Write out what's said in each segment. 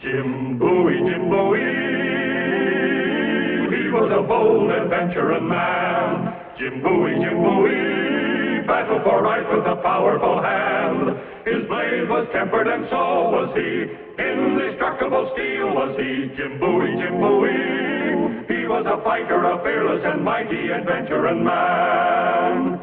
Jim Bowie, Jim Bowie, he was a bold adventuring man. Jim Bowie, battled for right with a powerful hand. His blade was tempered and so was he. Indestructible steel was he. Jim Bowie, he was a fighter, a fearless and mighty adventuring man.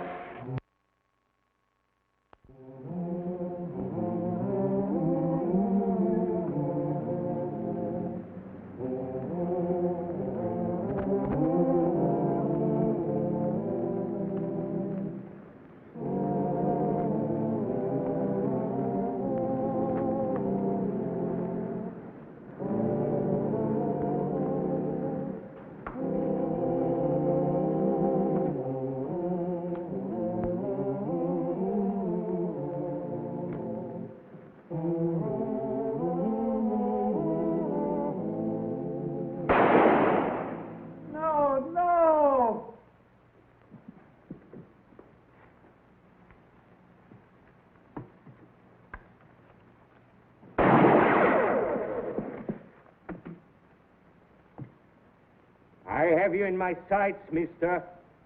I have you in my sights, mister.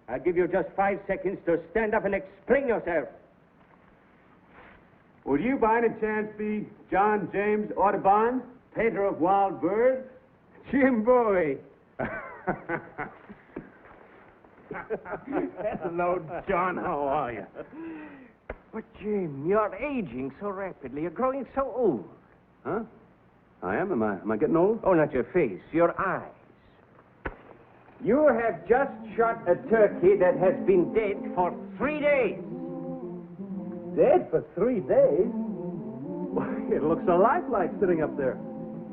I'll give you just 5 seconds to stand up and explain yourself. Would you by any chance be John James Audubon, painter of wild birds? Jim Bowie. Hello, John. How are you? But, Jim, you're aging so rapidly. You're growing so old. Huh? I am? Am I getting old? Oh, not your face, your eyes. You have just shot a turkey that has been dead for 3 days. Dead for 3 days? Why, it looks so lifelike sitting up there.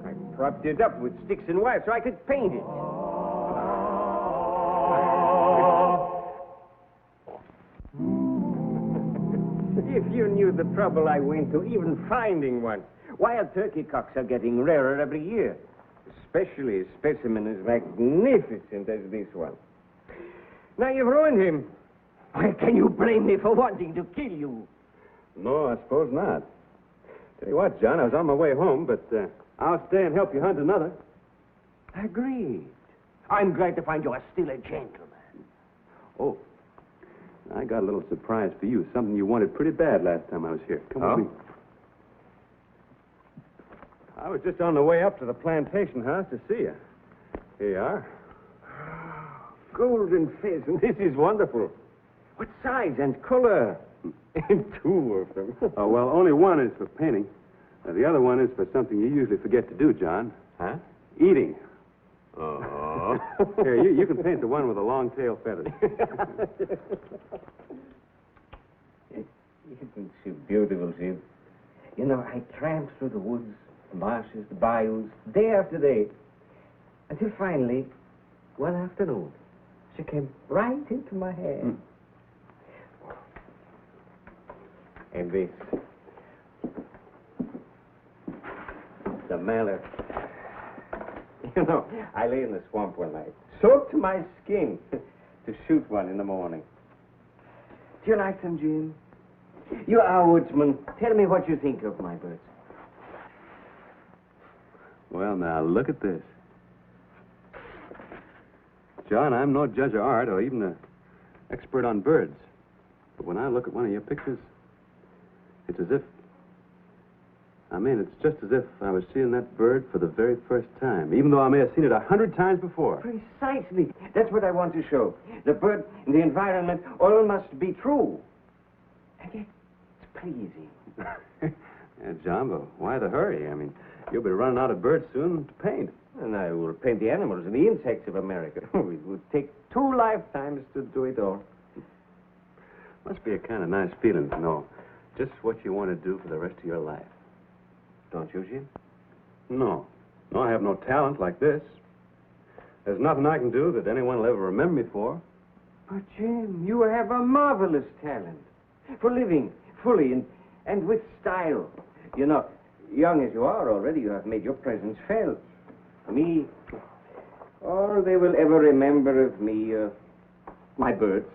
I propped it up with sticks and wire so I could paint it. If you knew the trouble I went to even finding one. Wild turkey cocks are getting rarer every year. Especially a specimen as magnificent as this one. Now you've ruined him. Why can you blame me for wanting to kill you? No, I suppose not. Tell you what, John, I was on my way home, but I'll stay and help you hunt another. Agreed. I'm glad to find you are still a gentleman. Oh, I got a little surprise for you. Something you wanted pretty bad last time I was here. Come with me. I was just on the way up to the plantation house to see you. Here you are. Golden pheasant. This is wonderful. What size and color? And 2 of them. Oh, well, only one is for painting. The other one is for something you usually forget to do, John. Huh? Eating. Oh. Here, you can paint the one with the long tail feathers. Isn't she beautiful, Jim? You know, I tramped through the woods, the marshes, the bayous, day after day, until finally, one afternoon, she came right into my head. And this, the mallard. You know, I lay in the swamp one night, soaked to my skin, to shoot one in the morning. Do you like them, Jim? You are a woodsman. Tell me what you think of my birds. Well, now, look at this. John, I'm no judge of art or even an expert on birds. But when I look at one of your pictures, it's as if... it's just as if I was seeing that bird for the very first time, even though I may have seen it 100 times before. Precisely. That's what I want to show. The bird, the environment, all must be true. And yet, it's pleasing. Yeah, John, but why the hurry? You'll be running out of birds soon to paint. And I will paint the animals and the insects of America. It would take 2 lifetimes to do it all. Must be a kind of nice feeling to know just what you want to do for the rest of your life. Don't you, Jim? No. No, I have no talent like this. There's nothing I can do that anyone will ever remember me for. But, Jim, you have a marvelous talent for living fully and with style. You know, young as you are already, you have made your presence felt. Me, all they will ever remember of me, my birds.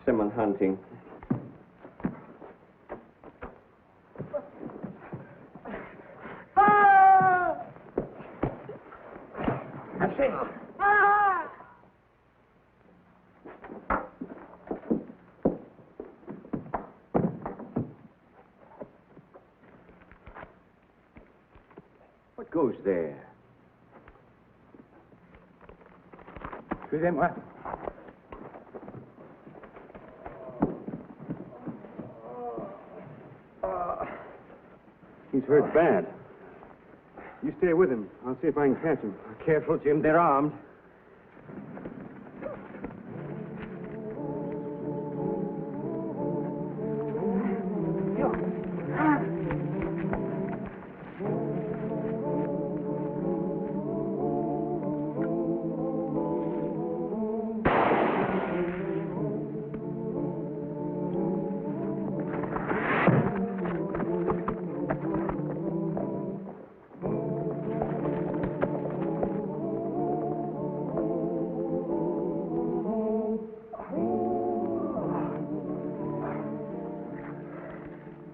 Someone hunting. goes there? Excusez-moi. He's hurt bad. You stay with him. I'll see if I can catch him. Careful, Jim. They're armed.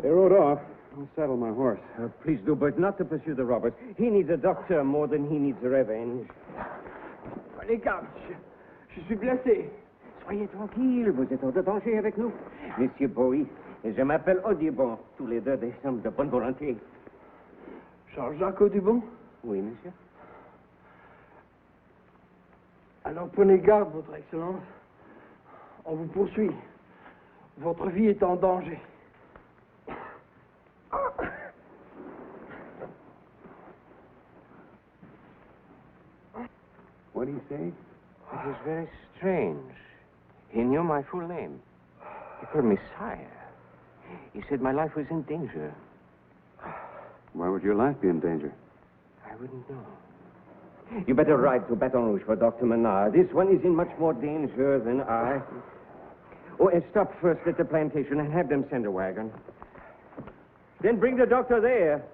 They rode off. I'll saddle my horse. Please do, but not to pursue the robbers. He needs a doctor more than he needs revenge. Les gars, je suis blessé. Soyez tranquille, vous êtes hors de danger avec nous. Monsieur Bowie, je m'appelle Audubon. Tous les deux des sommes de bonne volonté. Jean-Jacques Audubon? Oui, monsieur. Alors prenez garde, Votre Excellence. On vous poursuit. Votre vie est en danger. What do you say? It was very strange. He knew my full name. He called me sire. He said my life was in danger. Why would your life be in danger? I wouldn't know. You better ride to Baton Rouge for Dr. Menard. This one is in much more danger than I. Oh, and stop first at the plantation and have them send a wagon. Then bring the doctor there.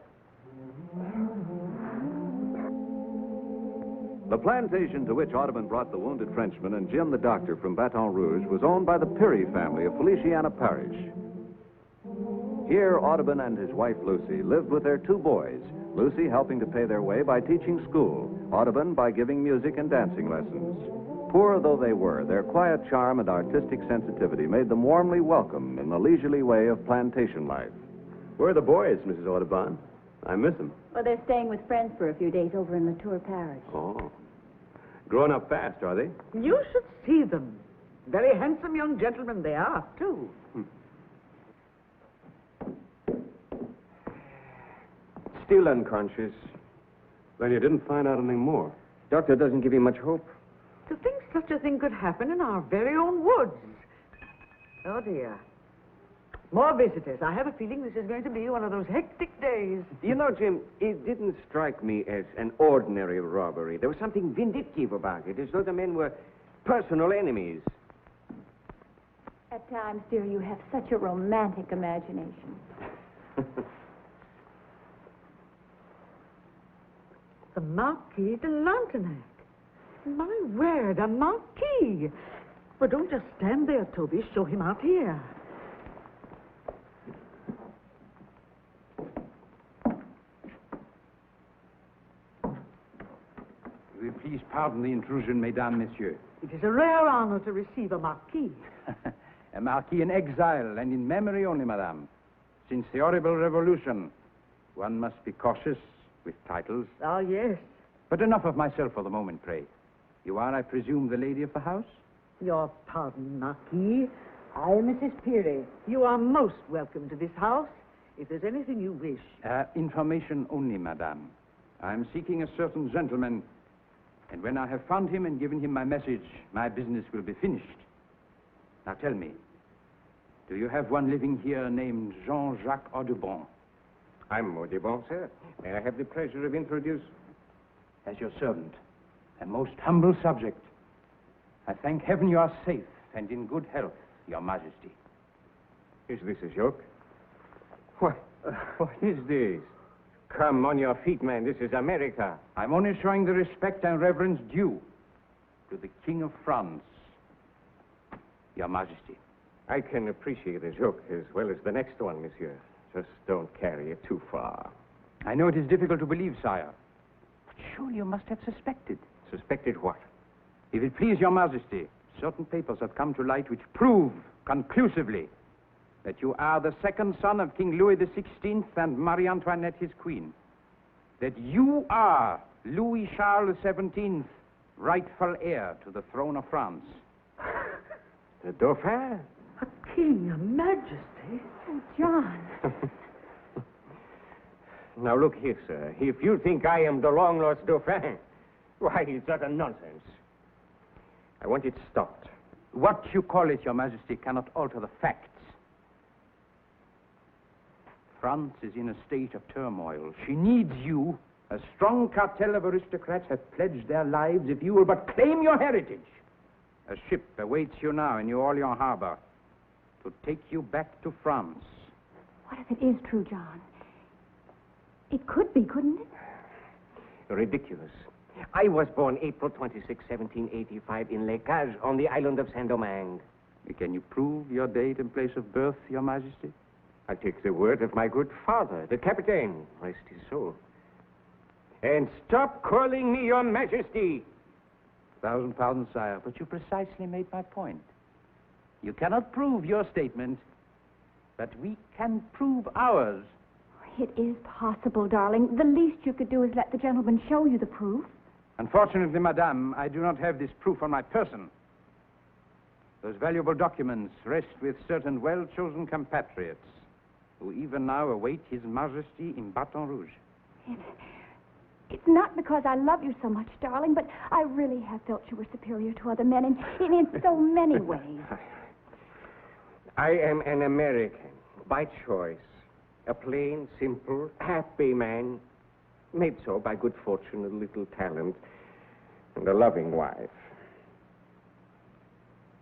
The plantation to which Audubon brought the wounded Frenchman and Jim the doctor from Baton Rouge was owned by the Peary family of Feliciana Parish. Here, Audubon and his wife Lucy lived with their two boys, Lucy helping to pay their way by teaching school, Audubon by giving music and dancing lessons. Poor though they were, their quiet charm and artistic sensitivity made them warmly welcome in the leisurely way of plantation life. Where are the boys, Mrs. Audubon? I miss them. Well, they're staying with friends for a few days over in Latour Parish. Oh. Growing up fast, are they? You should see them. Very handsome young gentlemen they are, too. Still unconscious. Then you didn't find out anything more. Doctor doesn't give him much hope. To think such a thing could happen in our very own woods. Oh, dear. More visitors. I have a feeling this is going to be one of those hectic days. You know, Jim, it didn't strike me as an ordinary robbery. There was something vindictive about it, as though the men were personal enemies. At times, dear, you have such a romantic imagination. The Marquis de Lantenac. My word, a marquis. Well, don't just stand there, Toby. Show him out here. Will you please pardon the intrusion, mesdames, messieurs? It is a rare honor to receive a marquis. A marquis in exile and in memory only, madame. Since the horrible revolution, one must be cautious with titles. Ah, yes. But enough of myself for the moment, pray. You are, I presume, the lady of the house? Your pardon, Marquis. I am Mrs. Peary. You are most welcome to this house. If there's anything you wish. Information only, madame. I'm seeking a certain gentleman, and when I have found him and given him my message, my business will be finished. Now tell me, do you have one living here named Jean-Jacques Audubon? I'm Audubon, sir. May I have the pleasure of introducing? As your servant, a most humble subject. I thank heaven you are safe and in good health, your majesty. Is this a joke? What is this? Come on your feet, man. This is America. I'm only showing the respect and reverence due to the King of France, your majesty. I can appreciate a joke as well as the next one, monsieur. Just don't carry it too far. I know it is difficult to believe, sire. But surely you must have suspected. Suspected what? If it please your majesty, certain papers have come to light which prove conclusively that you are the second son of King Louis XVI and Marie Antoinette, his queen. that you are Louis Charles XVII, rightful heir to the throne of France. The Dauphin? A king, a majesty. Oh, John. Now, look here, sir. If you think I am the long-lost Dauphin, why, it's utter nonsense. I want it stopped. What you call it, Your Majesty, cannot alter the facts. France is in a state of turmoil. She needs you. A strong cartel of aristocrats have pledged their lives if you will but claim your heritage. A ship awaits you now in New Orleans harbor to take you back to France. What if it is true, John? It could be, couldn't it? Ridiculous. I was born April 26, 1785, in Les Cages on the island of Saint-Domingue. Can you prove your date and place of birth, Your Majesty? I take the word of my good father, the Captain, rest his soul. And stop calling me Your Majesty. 1,000 pardons, sire, but you precisely made my point. You cannot prove your statement, but we can prove ours. It is possible, darling. The least you could do is let the gentleman show you the proof. Unfortunately, madame, I do not have this proof on my person. Those valuable documents rest with certain well-chosen compatriots who even now await His Majesty in Baton Rouge. It's not because I love you so much, darling, but I really have felt you were superior to other men in so many ways. I am an American, by choice. A plain, simple, happy man, made so by good fortune, a little talent, and a loving wife.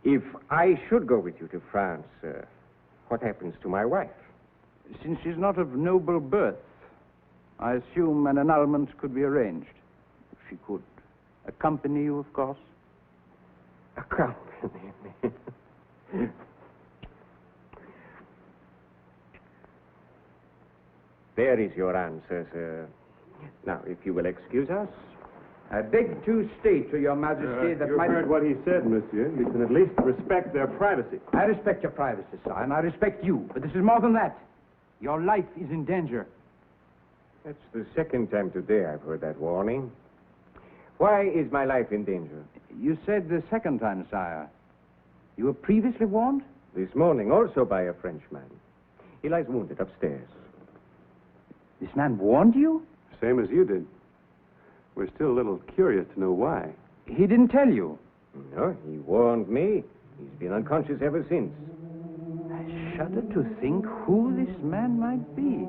If I should go with you to France, what happens to my wife? Since she's not of noble birth, I assume an annulment could be arranged. If she could accompany you, of course. Accompany me? There is your answer, sir. Now, if you will excuse us. I beg to state to Your Majesty that You heard what he said, monsieur. You can at least respect their privacy. I respect your privacy, sir, and I respect you. But this is more than that. Your life is in danger. That's the second time today I've heard that warning. Why is my life in danger? You said the second time, sire. You were previously warned? This morning, also by a Frenchman. He lies wounded upstairs. This man warned you? Same as you did. We're still a little curious to know why. He didn't tell you. No, he warned me. He's been unconscious ever since. I shudder to think who this man might be.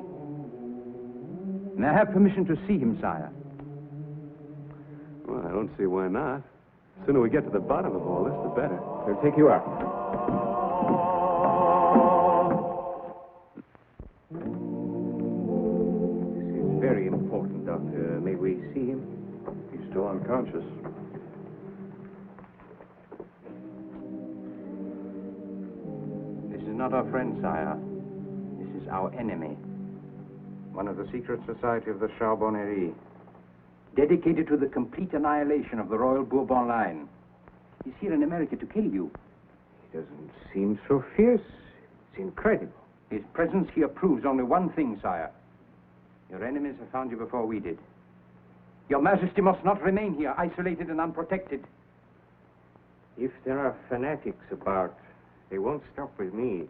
May I have permission to see him, sire? Well, I don't see why not. The sooner we get to the bottom of all this, the better. He'll take you up. This is very important, Doctor. May we see him? He's still unconscious. This is not our friend, sire. This is our enemy. One of the secret society of the Charbonnerie, dedicated to the complete annihilation of the Royal Bourbon line. He's here in America to kill you. He doesn't seem so fierce. It's incredible. His presence here proves only one thing, sire. Your enemies have found you before we did. Your Majesty must not remain here, isolated and unprotected. If there are fanatics about, they won't stop with me.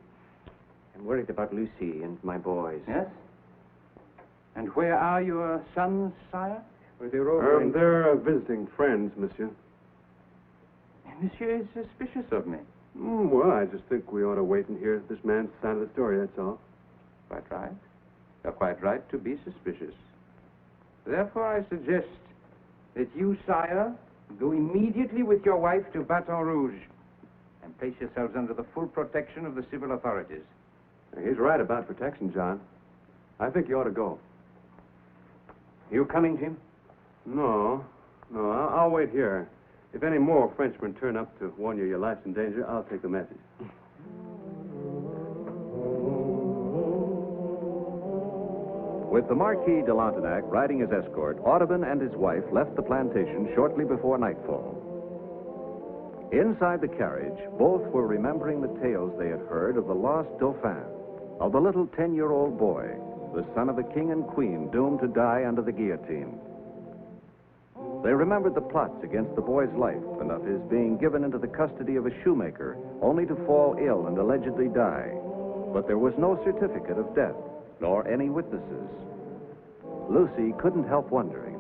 I'm worried about Lucy and my boys. Yes? And where are your sons, sire? Well, they're over in... They're visiting friends, monsieur. Monsieur is suspicious of me. Well, I just think we ought to wait and hear this man's side of the story, that's all. Quite right. You're quite right to be suspicious. Therefore, I suggest that you, sire, go immediately with your wife to Baton Rouge and place yourselves under the full protection of the civil authorities. He's right about protection, John. I think you ought to go. You coming, Jim? No, I'll wait here. If any more Frenchmen turn up to warn you your life's in danger, I'll take the message. With the Marquis de Lantenac riding as escort, Audubon and his wife left the plantation shortly before nightfall. Inside the carriage, both were remembering the tales they had heard of the lost Dauphin, of the little 10-year-old boy the son of a king and queen doomed to die under the guillotine. They remembered the plots against the boy's life and of his being given into the custody of a shoemaker, only to fall ill and allegedly die. But there was no certificate of death, nor any witnesses. Lucy couldn't help wondering.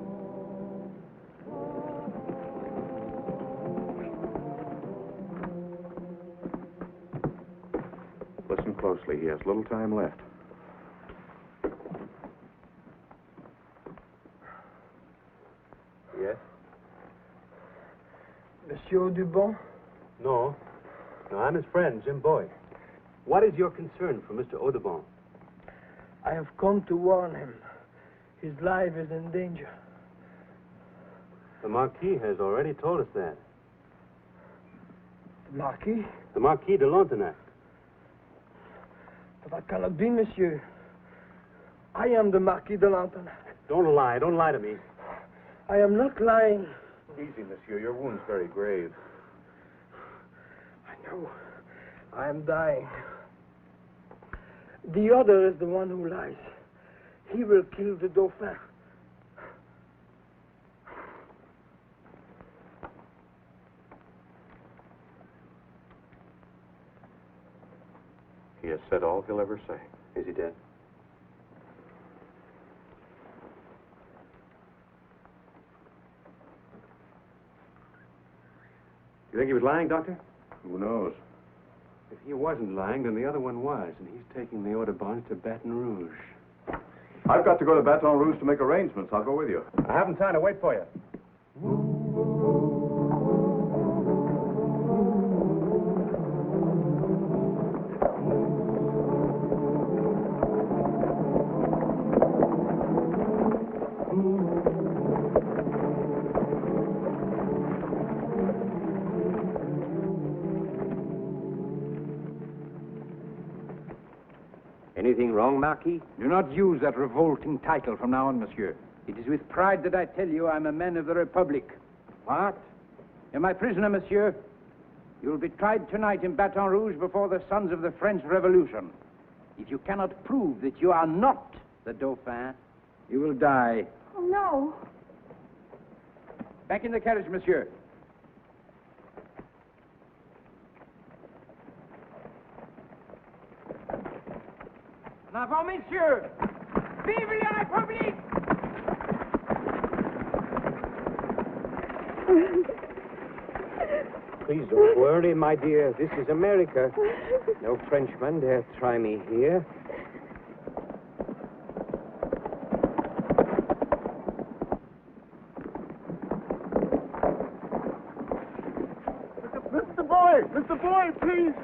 Listen closely. He has little time left. Yes? Monsieur Dubon? No. No, I'm his friend, Jim Bowie. What is your concern for Mr. Audubon? I have come to warn him. His life is in danger. The Marquis has already told us that. The Marquis? The Marquis de Lontenac. That cannot be, monsieur. I am the Marquis de Lontenac. Don't lie. Don't lie to me. I am not lying. Easy, monsieur. Your wound's very grave. I know. I am dying. The other is the one who lies. He will kill the Dauphin. He has said all he'll ever say. Is he dead? You think he was lying, Doctor? Who knows? If he wasn't lying, then the other one was, and he's taking the Audubons to Baton Rouge. I've got to go to Baton Rouge to make arrangements. I'll go with you. I haven't time to wait for you. Anything wrong, Marquis? Do not use that revolting title from now on, monsieur. It is with pride that I tell you I'm a man of the Republic. What? You're my prisoner, monsieur. You will be tried tonight in Baton Rouge before the sons of the French Revolution. If you cannot prove that you are not the Dauphin, you will die. Oh, no. Back in the carriage, monsieur. En avant, messieurs! Vive la République! Please don't worry, my dear. This is America. No Frenchman dare try me here. Mr. Bowie, please!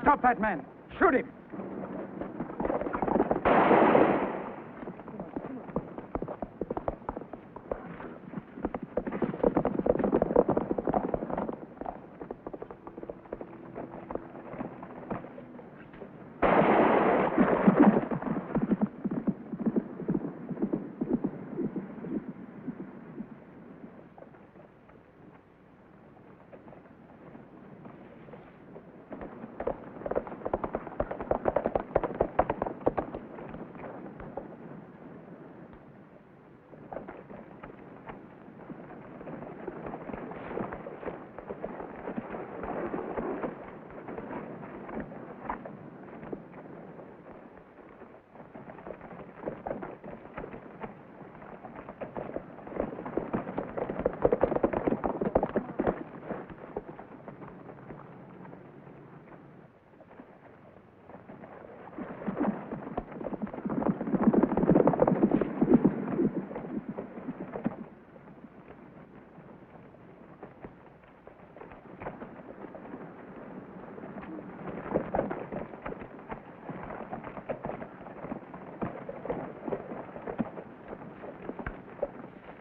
Stop that man! Shoot him!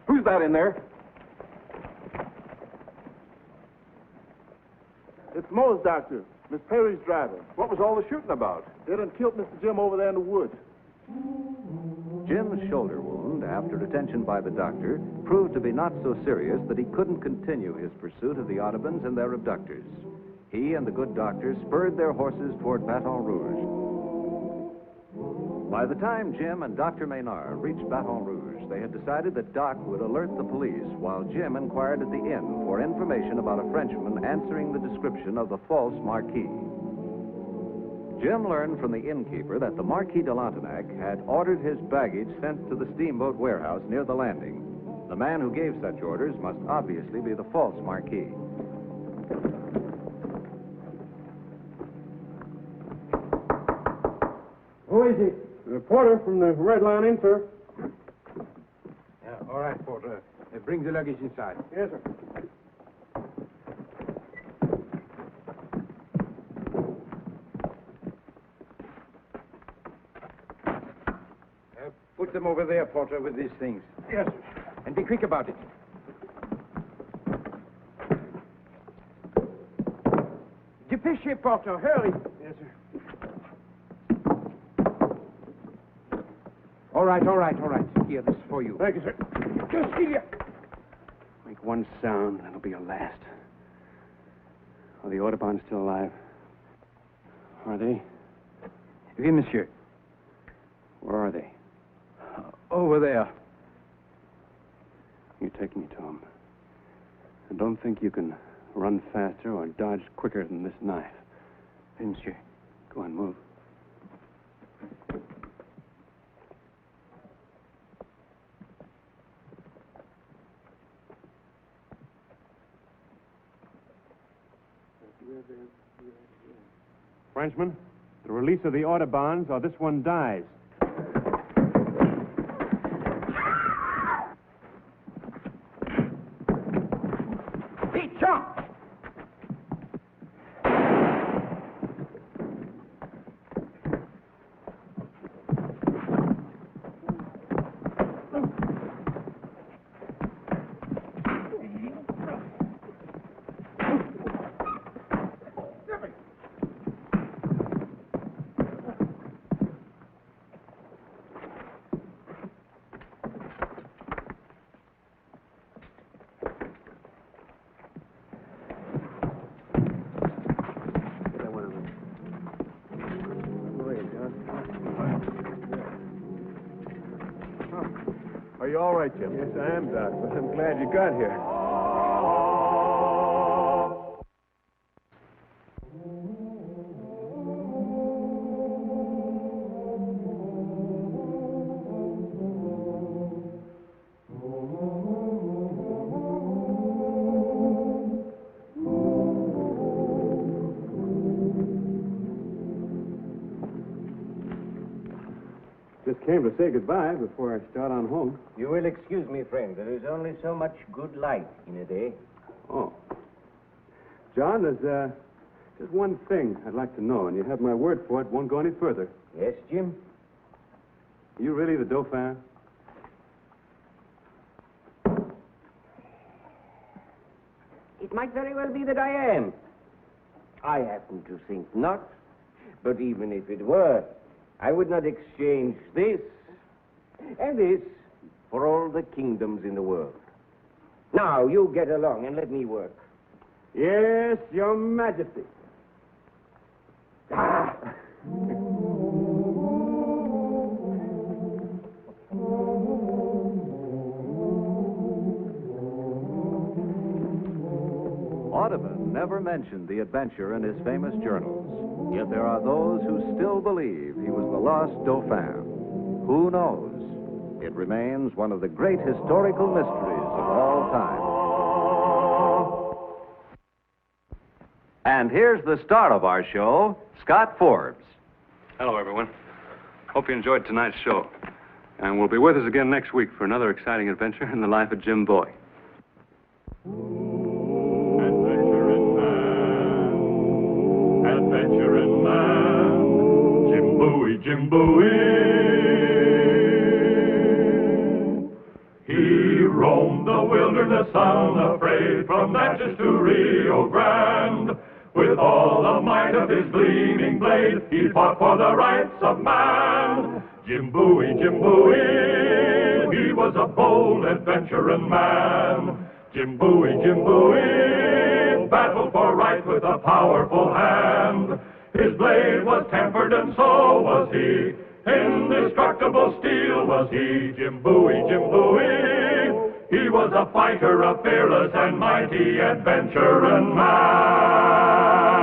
Who's that in there? It's Mo's doctor, Miss Perry's driver. What was all the shooting about? They done killed Mr. Jim over there in the woods. Jim's shoulder wound wound, after attention by the doctor, proved to be not so serious that he couldn't continue his pursuit of the Audubons and their abductors. He and the good doctor spurred their horses toward Baton Rouge. By the time Jim and Dr. Maynard reached Baton Rouge, they had decided that Doc would alert the police while Jim inquired at the inn for information about a Frenchman answering the description of the false Marquis. Jim learned from the innkeeper that the Marquis de Lantenac had ordered his baggage sent to the steamboat warehouse near the landing. The man who gave such orders must obviously be the false Marquis. Who is it? The reporter from the Red Lion Inn, sir. Yeah, all right, Porter. Bring the luggage inside. Yes, sir. Put them over there, Porter, with these things. Yes, sir. And be quick about it. Dépêchez, Porter. Hurry. Yes, sir. All right. Here, this is for you. Thank you, sir. Just here. Make one sound, that'll be your last. Are the Audubons still alive? Are they? Oui, monsieur. Where are they? Over there. You take me to them. And don't think you can run faster or dodge quicker than this knife. Oui, monsieur. Go on, move. Frenchman, the release of the Audubons or this one dies. Are you all right, Jim? Yes, I am, Doc, but I'm glad you got here. Just came to say goodbye before I start on home. You will excuse me, friend. There is only so much good light in a day. Oh. John, there's just one thing I'd like to know, and you have my word for it, won't go any further. Yes, Jim? You really the Dauphin? It might very well be that I am. I happen to think not. But even if it were, I would not exchange this and this for all the kingdoms in the world. Now, you get along and let me work. Yes, Your Majesty. Ah! Audubon never mentioned the adventure in his famous journals, yet there are those who still believe he was the lost Dauphin. Who knows? It remains one of the great historical mysteries of all time. And here's the star of our show, Scott Forbes. Hello, everyone. Hope you enjoyed tonight's show. And we'll be with us again next week for another exciting adventure in the life of Jim Bowie. Adventure in man, Jim Bowie, Jim Bowie. He roamed the wilderness unafraid, from Natchez to Rio Grande. With all the might of his gleaming blade, he fought for the rights of man. Jim Bowie, he was a bold adventuring man. Jim Bowie, battled for right with a powerful hand. His blade was tempered and so was he. Indestructible steel was he. Jim Bowie, he was a fighter, a fearless and mighty adventuring man.